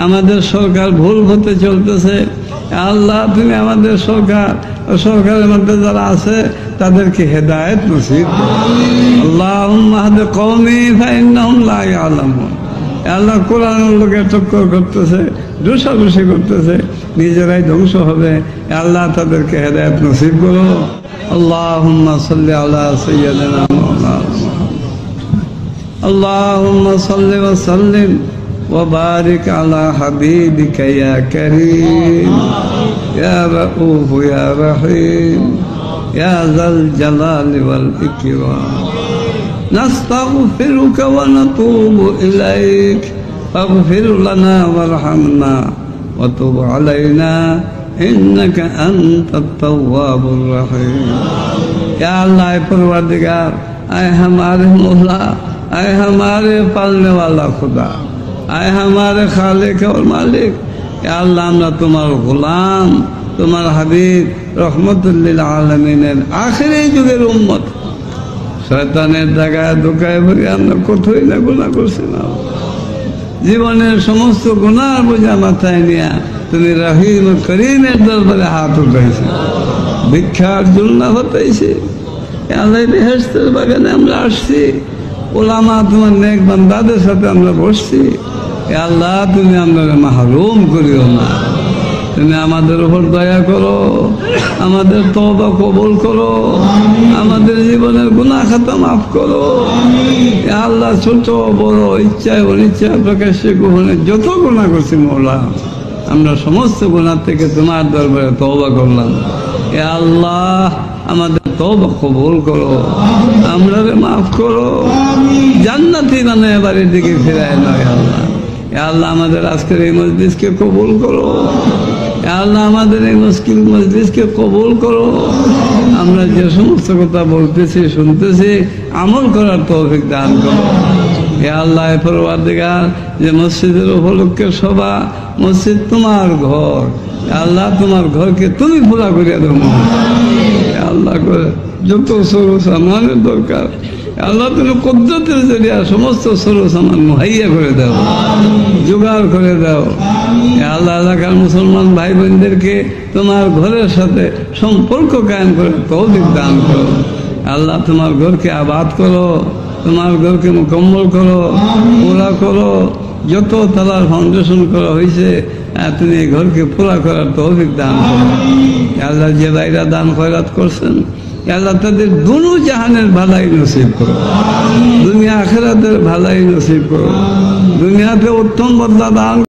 আমাদের সরকার ভুল হতে চলতেছে। আল্লাহ তুমি আমাদের সরকারের মধ্যে যারা আছে তাদেরকে হেদায়েত নসিব করো। আল্লাহুম্মা হাদি কওমি ফাইন্নাহুম লা ইয়ালামুন। আল্লাহ কোরআনের লোকে টক্কর করতেছে, দোষাদোষি করতেছে, নিজেরাই ধ্বংস হবে। আল্লাহ তাদেরকে হেদায়েত নসিব করো। আল্লাহুম্মা সাল্লি আলা সাইয়্যিদিনা মাওলানা মুহাম্মদ। আল্লাহুম্মা সাল্লি ওয়া সাল্লিম وبارك على حبيبك يا كريم يا رؤوف يا رحيم يا ذا الجلال والإكرام نستغفرك ونتوب إليك فاغفر لنا وارحمنا وتب علينا إنك أنت التواب الرحيم يا الله परवरदिगार ऐ हमारे मौला ऐ हमारे पालने वाला खुदा आए हमारे खालिक और मालिक। या अल्लाह আমরা তোমার গোলাম, তোমার হাবিব রহমতুল্লিল আলামিনের আখিরি যুগের উম্মত। শয়তানের জায়গায় ধোকায় পড়ে আমরা কতই না গুনাহ করছি না। জীবনের সমস্ত গুনাহ বোঝা মাথায় নিয়ে তুমি রহিম করিমের দরবারে হাত উঠাইছো, ভিক্ষার জন্য হতেছে। আল্লাহ বেহেশতের বাগানে আমরা আসছি, ওলামা তোমার নেক বান্দাদের সাথে আমরা বসছি। আল্লাহ তুমি আমাদের মাহরুম করিও না, তুমি আমাদের উপর দয়া করো, আমাদের তওবা কবুল করো, আমাদের জীবনের গুনাহ খাতা মাফ করো। আল্লাহ ছোট বড় ইচ্ছায় অনিচ্ছায় প্রকাশ্যে গোপনে যত গুনাহ করছি মওলা, আমরা সমস্ত গুনাহ থেকে তোমার দরবারে তওবা করলাম। আল্লাহ আমাদের তওবা কবুল করো, আমরারে মাফ করো, জান্নাতি বানায় বাড়ির দিকে ফিরায় নয়। আল্লাহ আল্লাহ আমাদের আজকের এই মজলিসকে কবুল করো। আল্লাহ আমাদের এই মুশকিল মজলিসকে কবুল করো। আমরা যে সমস্ত কথা বলতেছি শুনতেছি আমল করার তৌফিক দান করো। আল্লাহ পরওয়ারদিগার যে মসজিদের উপলক্ষে সভা, মসজিদ তোমার ঘর, আল্লাহ তোমার ঘরকে তুমি পুরা করে দেবো। আল্লাহ করে যত সরু সামানের দরকার আল্লাহ তুমি কুদরতের জরিয়া সমস্ত সরু সামান মুহাইয়া করে দাও, জোগাড় করে দাও। আল্লাহ এলাকার মুসলমান ভাই বোনদেরকে তোমার ঘরের সাথে সম্পর্ক কায়েম করে তৌফিক দান করো। আল্লাহ তোমার ঘরকে আবাদ করো, তোমার ঘরকে মুকম্মল করো, পুরা করো। যত তালার ফাউন্ডেশন করা হয়েছে তুমি এই ঘরকে পুরা করার তৌফিক দান করো। আল্লাহ যে ভাইরা দান খয়রাত করছেন আল্লাহ তাদের দুনু জাহানের ভালাই নসিব করো, দুনিয়া আখিরাতের ভালাই নসিব করো। দুনিয়াতে উত্তম বদলা দান